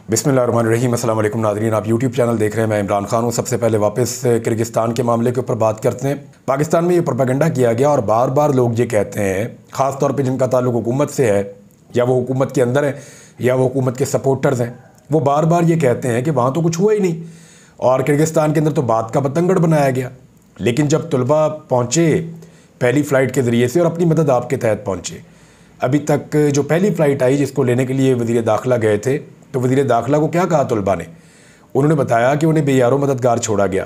बिस्मिल्लाहिर्रहमानिर्रहीम। अस्सलाम वालेकुम नाज़रीन, आप यूट्यूब चैनल देख रहे हैं। मैं इमरान खान हूँ। सबसे पहले वापस किर्गिस्तान के मामले के ऊपर बात करते हैं। पाकिस्तान में ये प्रोपेगेंडा किया गया और बार बार लोग ये कहते हैं, ख़ास तौर पे जिनका ताल्लुक हुकूमत से है या वो हुकूमत के अंदर है या वो हुकूमत के सपोर्टर्स हैं, वो बार बार ये कहते हैं कि वहाँ तो कुछ हुआ ही नहीं और किर्गिस्तान के अंदर तो बात का बतंगड़ बनाया गया। लेकिन जब तलबा पहुँचे पहली फ़्लाइट के ज़रिए से और अपनी मदद आपके तहत पहुँचे, अभी तक जो पहली फ़्लाइट आई जिसको लेने के लिए वज़ीर दाखिला गए थे, तो वज़ीर दाखिला को क्या कहा तलबा ने? उन्होंने बताया कि उन्हें बेयारो मददगार छोड़ा गया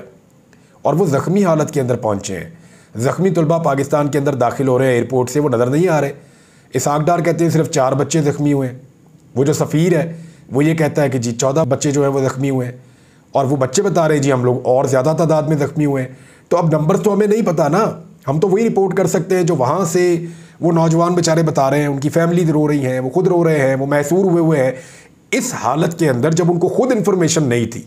और वो ज़ख्मी हालत के अंदर पहुँचे हैं। ज़ख्मी तलबा पाकिस्तान के अंदर दाखिल हो रहे हैं एयरपोर्ट से, वो नज़र नहीं आ रहे। इसहाक डार कहते हैं सिर्फ 4 बच्चे ज़ख्मी हुए हैं। वो जो सफ़ीर है वो ये कहता है कि जी 14 बच्चे जो है वो ज़ख्मी हुए हैं, और वो बच्चे बता रहे हैं जी हम लोग और ज़्यादा तादाद में ज़ख्मी हुए हैं। तो अब नंबर्स तो हमें नहीं पता ना, हम तो वही रिपोर्ट कर सकते हैं जो वहाँ से वो नौजवान बेचारे बता रहे हैं। उनकी फैमिली रो रही हैं, वो खुद रो रहे हैं, वो मैसूर हुए हैं। इस हालत के अंदर जब उनको खुद इन्फॉर्मेशन नहीं थी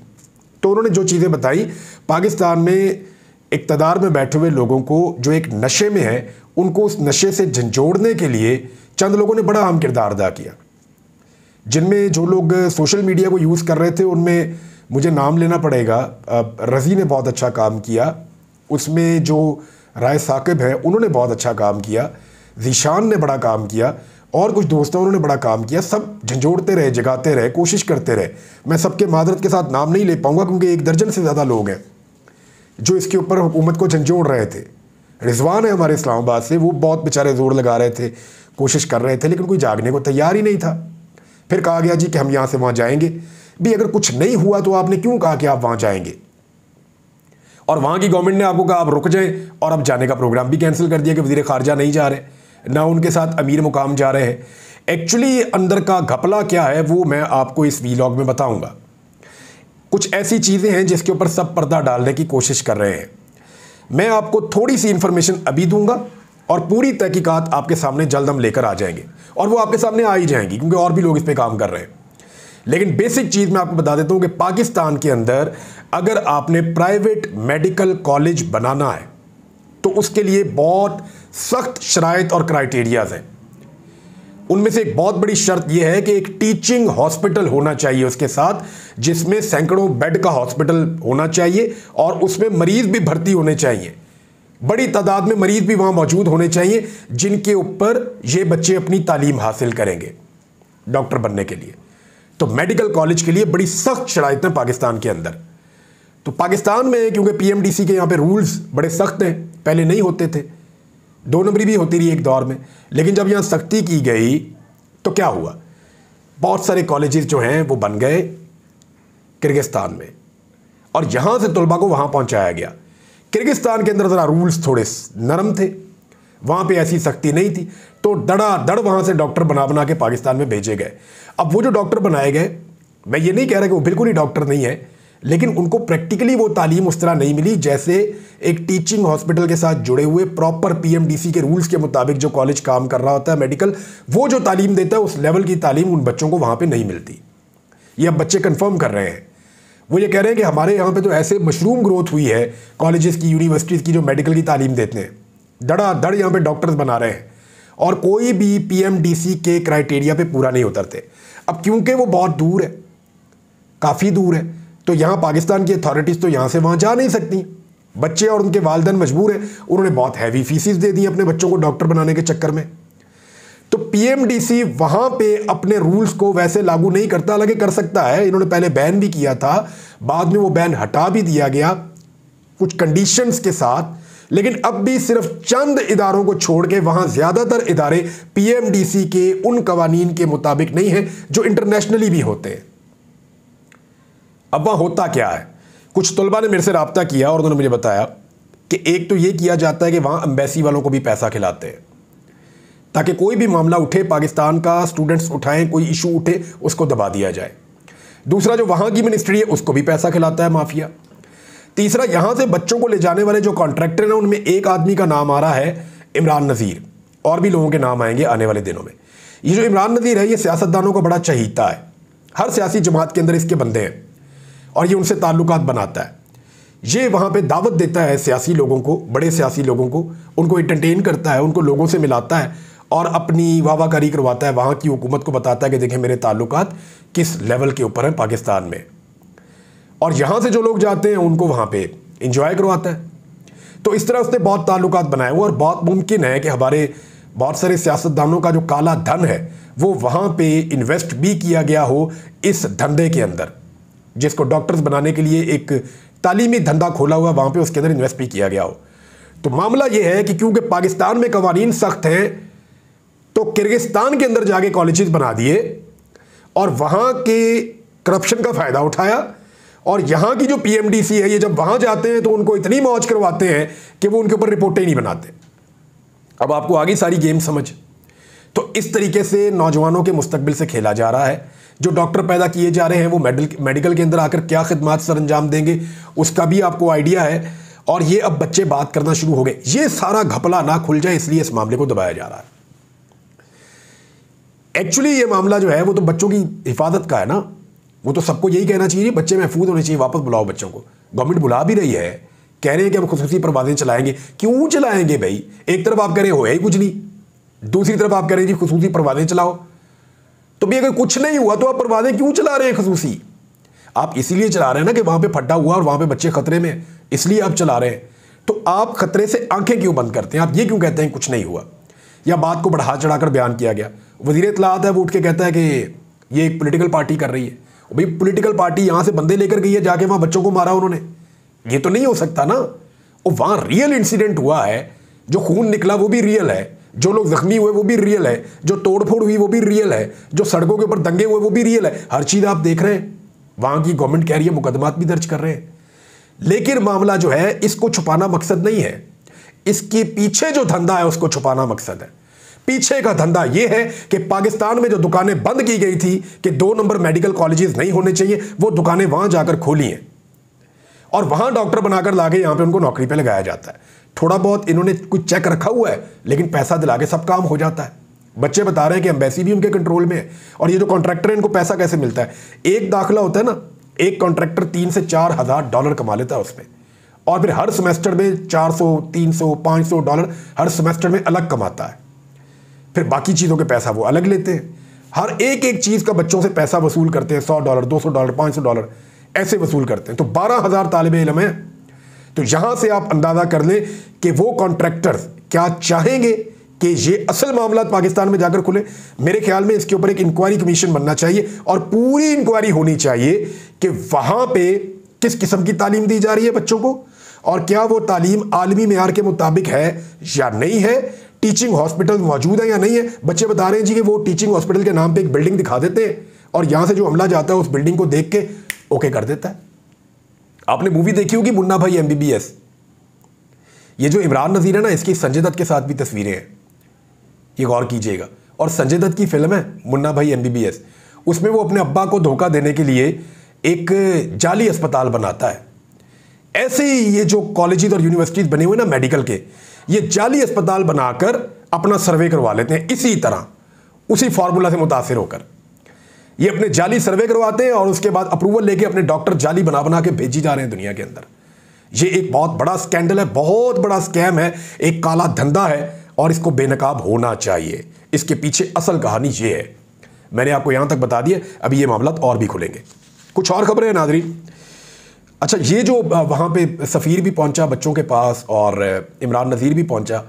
तो उन्होंने जो चीज़ें बताई, पाकिस्तान में इक़्तिदार में बैठे हुए लोगों को जो एक नशे में है, उनको उस नशे से झंझोड़ने के लिए चंद लोगों ने बड़ा अहम किरदार अदा किया। जिनमें जो लोग सोशल मीडिया को यूज़ कर रहे थे उनमें मुझे नाम लेना पड़ेगा। रज़ी ने बहुत अच्छा काम किया, उसमें जो राय साकिब है उन्होंने बहुत अच्छा काम किया, ज़ीशान ने बड़ा काम किया और कुछ दोस्तों उन्होंने बड़ा काम किया। सब झंझोड़ते रहे, जगाते रहे, कोशिश करते रहे। मैं सबके मादरत के साथ नाम नहीं ले पाऊंगा क्योंकि 1 दर्जन से ज़्यादा लोग हैं जो इसके ऊपर हुकूमत को झंझोड़ रहे थे। रिजवान है हमारे इस्लामाबाद से, वो बहुत बेचारे ज़ोर लगा रहे थे, कोशिश कर रहे थे, लेकिन कोई जागने को तैयार ही नहीं था। फिर कहा गया जी कि हम यहाँ से वहाँ जाएंगे। भी अगर कुछ नहीं हुआ तो आपने क्यों कहा कि आप वहाँ जाएंगे? और वहाँ की गवर्नमेंट ने आपको कहा आप रुक जाएं, और अब जाने का प्रोग्राम भी कैंसिल कर दिया कि वज़ीर ख़ारजा नहीं जा रहे, ना उनके साथ अमीर मुकाम जा रहे हैं। एक्चुअली अंदर का घपला क्या है वो मैं आपको इस वीलॉग में बताऊंगा। कुछ ऐसी चीज़ें हैं जिसके ऊपर सब पर्दा डालने की कोशिश कर रहे हैं। मैं आपको थोड़ी सी इंफॉर्मेशन अभी दूंगा और पूरी तहकीकात आपके सामने जल्द हम लेकर आ जाएंगे, और वो आपके सामने आ ही जाएंगी क्योंकि और भी लोग इस पर काम कर रहे हैं। लेकिन बेसिक चीज़ मैं आपको बता देता हूँ कि पाकिस्तान के अंदर अगर आपने प्राइवेट मेडिकल कॉलेज बनाना है तो उसके लिए बहुत सख्त शराइत और क्राइटेरियाज हैं। उनमें से एक बहुत बड़ी शर्त यह है कि एक टीचिंग हॉस्पिटल होना चाहिए उसके साथ, जिसमें सैकड़ों बेड का हॉस्पिटल होना चाहिए और उसमें मरीज भी भर्ती होने चाहिए। बड़ी तादाद में मरीज भी वहां मौजूद होने चाहिए जिनके ऊपर ये बच्चे अपनी तालीम हासिल करेंगे डॉक्टर बनने के लिए। तो मेडिकल कॉलेज के लिए बड़ी सख्त शराइत हैं पाकिस्तान के अंदर। तो पाकिस्तान में क्योंकि पीएमडीसी के यहाँ पे रूल्स बड़े सख्त हैं, पहले नहीं होते थे, 2 नंबरी भी होती रही एक दौर में, लेकिन जब यहाँ सख्ती की गई तो क्या हुआ, बहुत सारे कॉलेजेस जो हैं वो बन गए किर्गिस्तान में और यहाँ से तलबा को वहाँ पहुँचाया गया। किर्गिस्तान के अंदर ज़रा रूल्स थोड़े नरम थे, वहाँ पे ऐसी सख्ती नहीं थी, तो धड़ाधड़ वहाँ से डॉक्टर बना बना के पाकिस्तान में भेजे गए। अब वो जो डॉक्टर बनाए गए, मैं ये नहीं कह रहा कि वो बिल्कुल ही डॉक्टर नहीं है, लेकिन उनको प्रैक्टिकली वो तालीम उस तरह नहीं मिली जैसे एक टीचिंग हॉस्पिटल के साथ जुड़े हुए प्रॉपर पीएमडीसी के रूल्स के मुताबिक जो कॉलेज काम कर रहा होता है मेडिकल, वो जो तालीम देता है उस लेवल की तालीम उन बच्चों को वहाँ पे नहीं मिलती। ये अब बच्चे कंफर्म कर रहे हैं। वो ये कह रहे हैं कि हमारे यहाँ पे तो ऐसे मशरूम ग्रोथ हुई है कॉलेजेस की, यूनिवर्सिटीज़ की जो मेडिकल की तालीम देते हैं, धड़ाधड़ यहाँ पे डॉक्टर्स बना रहे हैं और कोई भी पीएमडीसी के क्राइटेरिया पे पूरा नहीं उतरते। अब क्योंकि वो बहुत दूर है, काफ़ी दूर है, तो यहाँ पाकिस्तान की अथॉरिटीज़ तो यहाँ से वहाँ जा नहीं सकती। बच्चे और उनके वालिदैन मजबूर हैं, उन्होंने बहुत हैवी फीसिस दे दी अपने बच्चों को डॉक्टर बनाने के चक्कर में। तो पीएमडीसी वहाँ पे अपने रूल्स को वैसे लागू नहीं करता, हालांकि कर सकता है। इन्होंने पहले बैन भी किया था, बाद में वो बैन हटा भी दिया गया कुछ कंडीशंस के साथ, लेकिन अब भी सिर्फ चंद इदारों को छोड़ के वहाँ ज़्यादातर इदारे पीएमडीसी के उन कवानीन के मुताबिक नहीं हैं जो इंटरनेशनली भी होते हैं। अब वहाँ होता क्या है, कुछ तलबा ने मेरे से रब्ता किया और उन्होंने मुझे बताया कि एक तो ये किया जाता है कि वहाँ एम्बेसी वालों को भी पैसा खिलाते हैं ताकि कोई भी मामला उठे, पाकिस्तान का स्टूडेंट्स उठाएं, कोई इशू उठे, उसको दबा दिया जाए। दूसरा, जो वहाँ की मिनिस्ट्री है उसको भी पैसा खिलाता है माफिया। तीसरा, यहाँ से बच्चों को ले जाने वाले जो कॉन्ट्रैक्टर हैं उनमें एक आदमी का नाम आ रहा है इमरान नज़ीर, और भी लोगों के नाम आएंगे आने वाले दिनों में। ये जो इमरान नज़ीर है ये सियासतदानों का बड़ा चहीता है, हर सियासी जमात के अंदर इसके बंदे हैं और ये उनसे ताल्लुकात बनाता है। ये वहाँ पे दावत देता है सियासी लोगों को, बड़े सियासी लोगों को, उनको एंटरटेन करता है, उनको लोगों से मिलाता है और अपनी वाहवाकारी करवाता है, वहाँ की हुकूमत को बताता है कि देखें मेरे ताल्लुकात किस लेवल के ऊपर हैं पाकिस्तान में, और यहाँ से जो लोग जाते हैं उनको वहाँ पे इंजॉय करवाता है। तो इस तरह उसने बहुत ताल्लुकात बनाए हुए, और बहुत मुमकिन है कि हमारे बहुत सारे सियासतदानों का जो काला धन है वो वहाँ पे इन्वेस्ट भी किया गया हो इस धंधे के अंदर, जिसको डॉक्टर्स बनाने के लिए एक तालीमी धंधा खोला हुआ, वहाँ पे उसके अंदर इन्वेस्ट भी किया गया हो। तो मामला ये है कि क्योंकि पाकिस्तान में कवानीन सख्त हैं, तो किर्गिस्तान के अंदर जाके कॉलेजेस बना दिए और वहाँ के करप्शन का फ़ायदा उठाया, और यहाँ की जो पीएमडीसी है, ये जब वहाँ जाते हैं तो उनको इतनी मौज करवाते हैं कि वो उनके ऊपर रिपोर्टें ही नहीं बनाते। अब आपको आगे सारी गेम समझ। तो इस तरीके से नौजवानों के मुस्तकबिल से खेला जा रहा है। जो डॉक्टर पैदा किए जा रहे हैं वो मेडिकल के अंदर आकर क्या खिदमात सर अंजाम देंगे उसका भी आपको आइडिया है, और ये अब बच्चे बात करना शुरू हो गए। ये सारा घपला ना खुल जाए इसलिए इस मामले को दबाया जा रहा है। एक्चुअली ये मामला जो है वो तो बच्चों की हिफाजत का है ना, वो तो सबको यही कहना चाहिए बच्चे महफूज होने चाहिए, वापस बुलाओ बच्चों को। गवर्नमेंट बुला भी रही है, कह रहे हैं कि हम खुसूसी परवाजें चलाएंगे। क्यों चलाएंगे भाई? एक तरफ आप कह रहे हो ही कुछ नहीं, दूसरी तरफ आप कह रहे हैं जी खुसूसी परवाजें चलाओ। तो भी अगर कुछ नहीं हुआ तो आप परवाजें क्यों चला रहे हैं खुसूसी? आप इसीलिए चला रहे हैं ना कि वहां पे फड्डा हुआ और वहां पे बच्चे खतरे में, इसलिए आप चला रहे हैं। तो आप खतरे से आंखें क्यों बंद करते हैं? आप ये क्यों कहते हैं कुछ नहीं हुआ, या बात को बढ़ा चढ़ाकर बयान किया गया? वज़ीर इत्तलाआत है वो उठ के कहता है कि ये एक पॉलिटिकल पार्टी कर रही है। भाई पॉलिटिकल पार्टी यहां से बंदे लेकर गई है, जाके वहां बच्चों को मारा उन्होंने, ये तो नहीं हो सकता ना। और वहां रियल इंसिडेंट हुआ है, जो खून निकला वो भी रियल है, जो लोग जख्मी हुए वो भी रियल है, जो तोड़फोड़ हुई वो भी रियल है, जो सड़कों के ऊपर दंगे हुए वो भी रियल है। हर चीज़ आप देख रहे हैं। वहां की गवर्नमेंट कह रही है मुकदमात भी दर्ज कर रहे हैं, लेकिन मामला जो है इसको छुपाना मकसद नहीं है, इसके पीछे जो धंधा है उसको छुपाना मकसद है। पीछे का धंधा यह है कि पाकिस्तान में जो दुकानें बंद की गई थी कि 2 नंबर मेडिकल कॉलेजेस नहीं होने चाहिए, वो दुकानें वहां जाकर खोली हैं और वहां डॉक्टर बनाकर लाके यहां पे उनको नौकरी पे लगाया जाता है। थोड़ा बहुत इन्होंने कुछ चेक रखा हुआ है, लेकिन पैसा दिला के सब काम हो जाता है। बच्चे बता रहे हैं कि एम्बेसी भी उनके कंट्रोल में है, और ये जो कॉन्ट्रैक्टर है इनको पैसा कैसे मिलता है? एक दाखिला होता है ना, एक कॉन्ट्रैक्टर 3 से 4 हज़ार डॉलर कमा लेता है उसमें, और फिर हर सेमेस्टर में 400, 300, 500 डॉलर हर सेमेस्टर में अलग कमाता है। फिर बाकी चीज़ों के पैसा वो अलग लेते हैं। हर एक एक चीज़ का बच्चों से पैसा वसूल करते हैं, $100, $200, $500 ऐसे वसूल करते हैं। तो 12,000 तालिब इल्म हैं। तो यहां से आप अंदाजा कर लें कि वो कॉन्ट्रैक्टर्स क्या चाहेंगे कि ये असल मामला पाकिस्तान में जाकर खुले। मेरे ख्याल में इसके ऊपर एक इंक्वायरी कमीशन बनना चाहिए, और पूरी इंक्वायरी होनी चाहिए कि वहां पे किस किस्म की तालीम दी जा रही है बच्चों को, और क्या वो तालीम आलमी मेयार के मुताबिक है या नहीं है, टीचिंग हॉस्पिटल मौजूद है या नहीं है। बच्चे बता रहे हैं जी कि वो टीचिंग हॉस्पिटल के नाम पे एक बिल्डिंग दिखा देते हैं, और यहां से जो हमला जाता है उस बिल्डिंग को देख के ओके कर देता है। आपने मूवी देखी होगी मुन्ना भाई MBBS। ये जो इमरान नज़ीर है ना, इसकी संजय दत्त के साथ भी तस्वीरें हैं, ये गौर कीजिएगा। और संजय दत्त की फिल्म है मुन्ना भाई MBBS, उसमें वो अपने अब्बा को धोखा देने के लिए एक जाली अस्पताल बनाता है। ऐसे ही ये जो कॉलेजेस और यूनिवर्सिटीज बने हुए ना मेडिकल के, ये जाली अस्पताल बनाकर अपना सर्वे करवा लेते हैं, इसी तरह उसी फॉर्मूला से मुतासिर होकर ये अपने जाली सर्वे करवाते हैं, और उसके बाद अप्रूवल लेके अपने डॉक्टर जाली बना बना के भेजी जा रहे हैं दुनिया के अंदर। ये एक बहुत बड़ा स्कैंडल है, बहुत बड़ा स्कैम है, एक काला धंधा है, और इसको बेनकाब होना चाहिए। इसके पीछे असल कहानी ये है। मैंने आपको यहां तक बता दिया, अभी ये मामला और भी खुलेंगे। कुछ और खबरें हैं नाज़रीन। अच्छा, ये जो वहाँ पे सफ़ीर भी पहुँचा बच्चों के पास, और इमरान नज़ीर भी पहुँचा,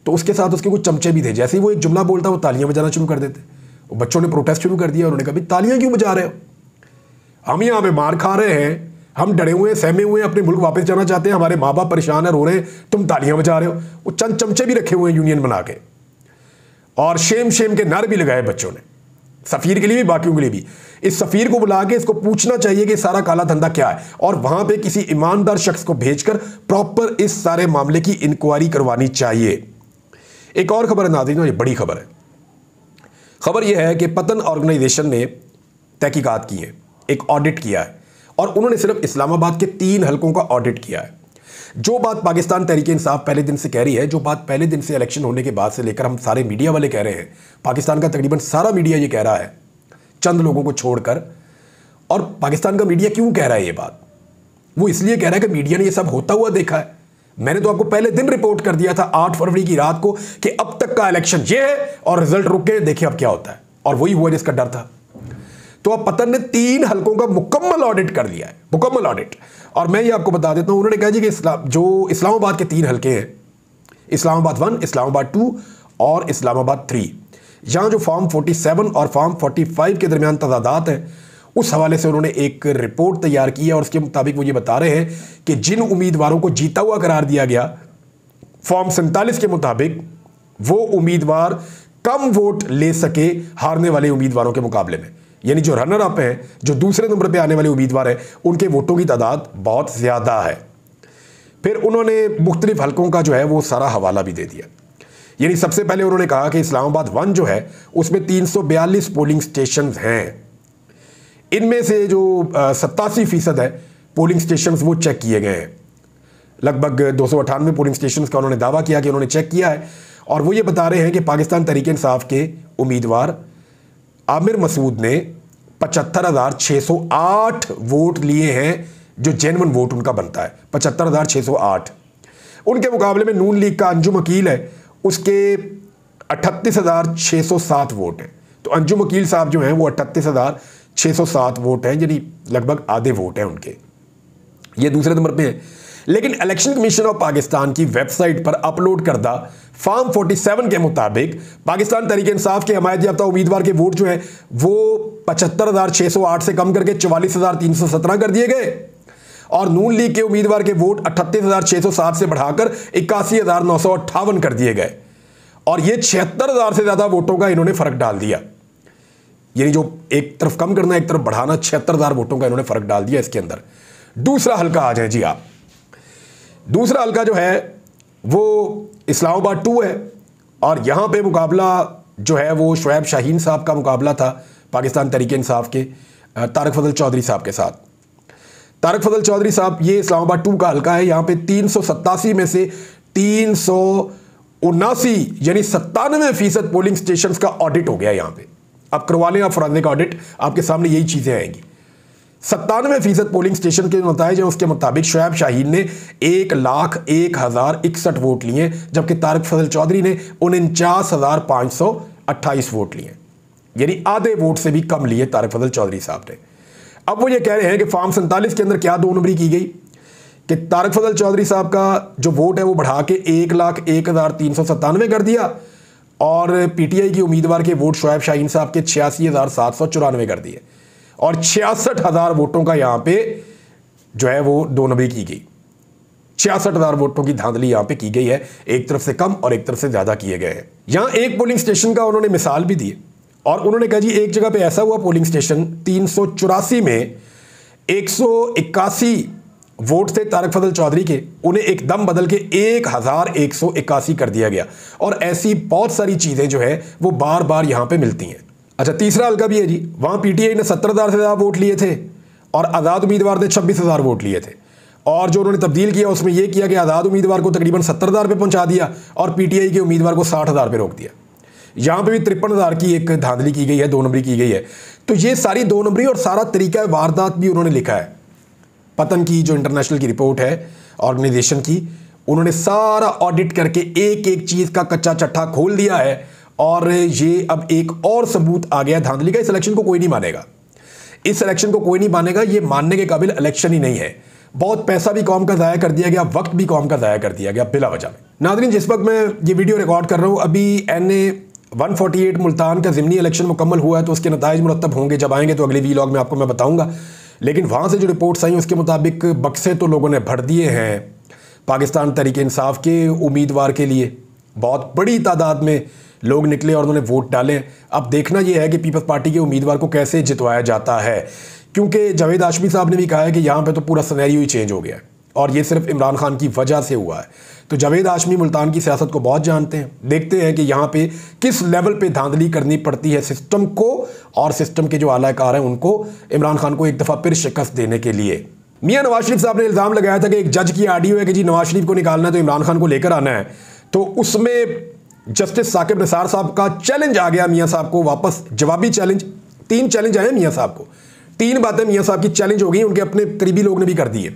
तो उसके साथ उसके कुछ चमचे भी थे। जैसे ही वो एक जुमला बोलता वो तालियां बजाना शुरू कर देते। बच्चों ने प्रोटेस्ट शुरू कर दिया, उन्होंने कहा भाई तालियां क्यों बजा रहे हो? हम यहाँ पे मार खा रहे हैं, हम डरे हुए हैं, सहमे हुए हैं, अपने मुल्क वापस जाना चाहते हैं, हमारे माँ बाप परेशान है, रो रहे हैं, तुम तालियां बजा रहे हो। वो चंद चमचे भी रखे हुए हैं यूनियन बना के, और शेम शेम के नारे भी लगाए बच्चों ने, सफ़ीर के लिए भी बाकियों के लिए भी। इस सफ़ीर को बुला के इसको पूछना चाहिए कि सारा काला धंधा क्या है, और वहां पे किसी ईमानदार शख्स को भेजकर प्रॉपर इस सारे मामले की इंक्वायरी करवानी चाहिए। एक और खबर है नाज़रीन, ये बड़ी खबर है। खबर यह है कि पतन ऑर्गेनाइजेशन ने तहकीकात की है, एक ऑडिट किया है, और उन्होंने सिर्फ इस्लामाबाद के 3 हलकों का ऑडिट किया है। जो बात पाकिस्तान तहरीक-ए-इंसाफ पहले दिन से कह रही है, जो बात पहले दिन से इलेक्शन होने के बाद से लेकर हम सारे मीडिया वाले कह रहे हैं, पाकिस्तान का तकरीबन सारा मीडिया ये कह रहा है, चंद लोगों को छोड़कर। और पाकिस्तान का मीडिया क्यों कह रहा है ये बात? वो इसलिए कह रहा है कि मीडिया ने ये सब होता हुआ देखा है। मैंने तो आपको पहले दिन रिपोर्ट कर दिया था 8 फरवरी की रात को कि अब तक का इलेक्शन ये है और रिजल्ट रुक के देखिए अब क्या होता है, और वही हुआ जिसका डर था। तो अब पतन ने 3 हलकों का मुकम्मल ऑडिट कर लिया है, मुकम्मल ऑडिट। और मैं ये आपको बता देता हूं, उन्होंने कहा जी कि जो इस्लामाबाद के 3 हलके हैं, इस्लामाबाद 1, इस्लामाबाद 2 और इस्लामाबाद 3, यहां जो फॉर्म 47 और फॉर्म 45 के दरमियान तजादात हैं, उस हवाले से उन्होंने एक रिपोर्ट तैयार की है और उसके मुताबिक वो ये बता रहे हैं कि जिन उम्मीदवारों को जीता हुआ करार दिया गया फॉर्म 47 के मुताबिक, वो उम्मीदवार कम वोट ले सके हारने वाले उम्मीदवारों के मुकाबले में। यानी जो रनर अप हैं, जो दूसरे नंबर पे आने वाले उम्मीदवार हैं, उनके वोटों की तादाद बहुत ज़्यादा है। फिर उन्होंने मुख्तलिफ हलकों का जो है वो सारा हवाला भी दे दिया। यानी सबसे पहले उन्होंने कहा कि इस्लामाबाद 1 जो है उसमें 342 पोलिंग स्टेशन हैं। इनमें से जो 87% है पोलिंग स्टेशन वो चेक किए गए हैं। लगभग 298 पोलिंग स्टेशन का उन्होंने दावा किया कि उन्होंने चेक किया है, और वो ये बता रहे हैं कि पाकिस्तान तहरीक इंसाफ के उम्मीदवार आमिर मसूद ने 75,608 वोट लिए हैं, जो जेन्युइन वोट उनका बनता है 75,608। उनके मुकाबले में नून लीग का अंजुम अकील है, उसके 38,607 वोट हैं। तो अंजुम अकील साहब जो हैं वो 38,607 वोट हैं, यानी लगभग आधे वोट हैं उनके, ये दूसरे नंबर पे है। लेकिन इलेक्शन कमीशन ऑफ पाकिस्तान की वेबसाइट पर अपलोड करदा फॉर्म 47 के मुताबिक पाकिस्तान तहरीक इंसाफ के हमायत याफ्ता उम्मीदवार के वोट जो है वो 75,608 से कम करके 44,317 कर दिए गए, और नून लीग के उम्मीदवार के वोट 38,607 से बढ़ाकर 81,958 कर दिए गए, और ये 76,000 से ज्यादा वोटों का इन्होंने फर्क डाल दिया। यानी जो एक तरफ कम करना एक तरफ बढ़ाना, 76,000 वोटों का इन्होंने फर्क डाल दिया इसके अंदर। दूसरा हल्का आ जाए जी आप, दूसरा हल्का जो है वो इस्लामाबाद 2 है, और यहां पे मुकाबला जो है वो शुएब शाहीन साहब का मुकाबला था पाकिस्तान तहरीक इंसाफ के तारक फजल चौधरी साहब के साथ। तारक फजल चौधरी साहब, ये इस्लामाबाद 2 का हल्का है, यहां पे 387 में से 379 यानी 97% पोलिंग स्टेशन का ऑडिट हो गया यहां पे। अब करवा लें आप फॉरेंसिक ऑडिट, आपके सामने यही चीजें आएंगी। 97% पोलिंग स्टेशन के नतीजे हैं, उसके मुताबिक शुएब शाहीन ने 1,01,061 वोट लिए, जबकि तारक फजल चौधरी ने 49,528 वोट लिए, यानी आधे वोट से भी कम लिए तारक फजल चौधरी साहब ने। अब वो ये कह रहे हैं कि फॉर्म 47 के अंदर क्या 2 नंबरी की गई कि तारक फजल चौधरी साहब का जो वोट है वो बढ़ा के 1,01,397 कर दिया, और पीटीआई की उम्मीदवार के वोट शुएब शाहीन साहब के 86,794 कर दिए, और 66,000 वोटों का यहां पे जो है वो 2 नंबरी की गई। 66,000 वोटों की धांधली यहां पे की गई है, एक तरफ से कम और एक तरफ से ज्यादा किए गए हैं। यहां एक पोलिंग स्टेशन का उन्होंने मिसाल भी दी, और उन्होंने कहा जी एक जगह पे ऐसा हुआ पोलिंग स्टेशन 384 में 181 वोट थे तारक फजल चौधरी के, उन्हें एकदम बदल के 1,181 कर दिया गया। और ऐसी बहुत सारी चीजें जो है वो बार बार यहां पे मिलती हैं। अच्छा, तीसरा हल्का भी है जी, वहां पीटीआई ने 70,000 से ज्यादा वोट लिए थे और आजाद उम्मीदवार ने 26,000 वोट लिए थे, और जो उन्होंने तब्दील किया उसमें यह किया कि आजाद उम्मीदवार को तकरीबन 70,000 पे पहुंचा दिया और पीटीआई के उम्मीदवार को 60,000 पे रोक दिया। यहां पे भी 53,000 की एक धांधली की गई है, 2 नंबरी की गई है। तो ये सारी 2 नंबरी और सारा तरीका वारदात भी उन्होंने लिखा है। पतन की जो इंटरनेशनल की रिपोर्ट है ऑर्गेनाइजेशन की, उन्होंने सारा ऑडिट करके एक एक चीज का कच्चा चट्टा खोल दिया है, और ये अब एक और सबूत आ गया धांधली का। इस इलेक्शन को कोई नहीं मानेगा, इस इलेक्शन को कोई नहीं मानेगा, ये मानने के काबिल इलेक्शन ही नहीं है। बहुत पैसा भी कौम का ज़ाया कर दिया गया, वक्त भी कौम का ज़ाया कर दिया गया बिला वजह में। नाज़रीन, जिस वक्त मैं ये वीडियो रिकॉर्ड कर रहा हूँ, अभी NA 148 मुल्तान का ज़िमनी इलेक्शन मुकम्मल हुआ है, तो उसके नताइज मुरतब होंगे। जब आएंगे तो अगले वीलॉग में आपको मैं बताऊँगा। लेकिन वहाँ से जो रिपोर्ट्स आई उसके मुताबिक बक्से तो लोगों ने भर दिए हैं पाकिस्तान तहरीक इंसाफ के उम्मीदवार के लिए। बहुत बड़ी तादाद में लोग निकले और उन्होंने वोट डाले। अब देखना यह है कि पीपल्स पार्टी के उम्मीदवार को कैसे जितवाया जाता है, क्योंकि जावेद हाशमी साहब ने भी कहा है कि यहाँ पे तो पूरा सिनेरियो ही चेंज हो गया है, और ये सिर्फ इमरान खान की वजह से हुआ है। तो जावेद हाशमी मुल्तान की सियासत को बहुत जानते हैं, देखते हैं कि यहाँ पे किस लेवल पे धांधली करनी पड़ती है सिस्टम को, और सिस्टम के जो आलाकार हैं उनको इमरान खान को एक दफ़ा फिर शिकस्त देने के लिए। मियाँ नवाज शरीफ साहब ने इल्ज़ाम लगाया था कि एक जज की ऑडियो है कि जी नवाज शरीफ को निकालना है तो इमरान खान को लेकर आना है, तो उसमें जस्टिस साकिब निसार साहब का चैलेंज आ गया मियाँ साहब को वापस, जवाबी चैलेंज। 3 चैलेंज आए मियाँ साहब को, 3 बातें मियाँ साहब की चैलेंज हो गई, उनके अपने करीबी लोग ने भी कर दी है।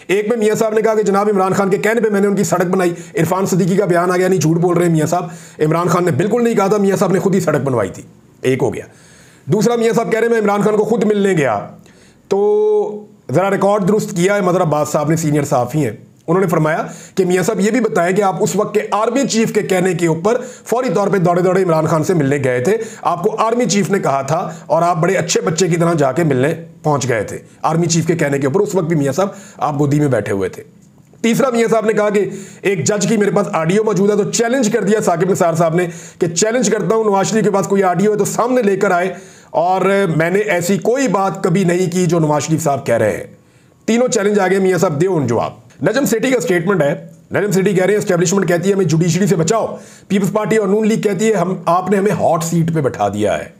एक में मियां साहब ने कहा कि जनाब इमरान खान के कहने पे मैंने उनकी सड़क बनाई। इरफान सिद्दीकी का बयान आ गया, नहीं झूठ बोल रहे हैं मियां साहब, इमरान खान ने बिल्कुल नहीं कहा था, मियां साहब ने खुद ही सड़क बनवाई थी। एक हो गया। दूसरा, मियां साहब कह रहे हैं मैं इमरान खान को खुद मिलने गया, तो ज़रा रिकॉर्ड दुरुस्त किया है मदर अब्बास साहब ने, सीनियर साफ़ी हैं। उन्होंने फरमाया कि मियां साहब ये भी बताएं कि आप उस वक्त के आर्मी चीफ के कहने के ऊपर फौरी तौर पे दौड़े दौड़े इमरान खान से मिलने गए थे। आपको आर्मी चीफ ने कहा था और आप बड़े अच्छे बच्चे की तरह जाके मिलने पहुंच गए थे आर्मी चीफ के कहने के ऊपर। उस वक्त भी मियां साहब आप गोदी में बैठे हुए थे। तीसरा, मियां साहब ने कहा कि एक जज की मेरे पास ऑडियो मौजूद है, तो चैलेंज कर दिया साकिब निसार साहब ने कि चैलेंज करता हूं, नवाज शरीफ के पास कोई ऑडियो है तो सामने लेकर आए, और मैंने ऐसी कोई बात कभी नहीं की जो नवाज शरीफ साहब कह रहे हैं। तीनों चैलेंज आ गए, मियां साहब दे उन जवाब। नजम सेठी का स्टेटमेंट है, नजम सेठी कह रहे हैं एस्टेब्लिशमेंट कहती है हमें जुडिशरी से बचाओ, पीपल्स पार्टी और नून लीग कहती है आपने हमें हॉट सीट पे बैठा दिया है।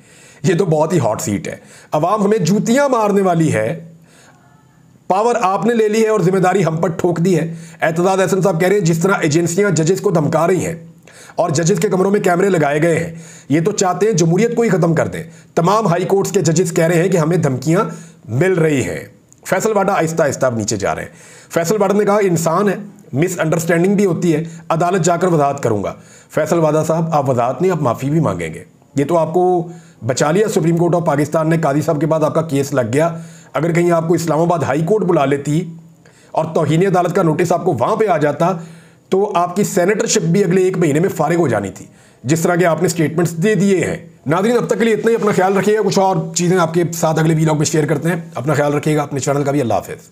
ये तो बहुत ही हॉट सीट है, अवाम हमें जूतियां मारने वाली है, पावर आपने ले ली है और जिम्मेदारी हम पर ठोक दी है। एतजाज एहसन साहब कह रहे हैं जिस तरह एजेंसियां जजेस को धमका रही हैं और जजेस के कमरों में कैमरे लगाए गए हैं, ये तो चाहते हैं जमहूरियत को ही खत्म कर दें। तमाम हाई कोर्ट्स के जजेस कह रहे हैं कि हमें धमकियां मिल रही हैं। फैसल वाडा आहिस्ता आहिस्ता अब नीचे जा रहे हैं। फैसल वाडा ने कहा इंसान है, मिसअंडरस्टैंडिंग भी होती है, अदालत जाकर वजाहत करूंगा। फैसल वाडा साहब आप वजाहत नहीं, आप माफ़ी भी मांगेंगे। ये तो आपको बचा लिया सुप्रीम कोर्ट ऑफ पाकिस्तान ने, कादी साहब के बाद आपका केस लग गया। अगर कहीं आपको इस्लामाबाद हाई कोर्ट बुला लेती और तौहीन अदालत का नोटिस आपको वहां पे आ जाता तो आपकी सेनेटरशिप भी अगले 1 महीने में फारिग हो जानी थी, जिस तरह के आपने स्टेटमेंट्स दे दिए हैं। नाज़रीन अब तक के लिए इतना ही, अपना ख्याल रखिएगा। कुछ और चीज़ें आपके साथ अगले वीलॉग में शेयर करते हैं। अपना ख्याल रखिएगा, अपने चैनल का भी। अल्लाह हाफ़िज़।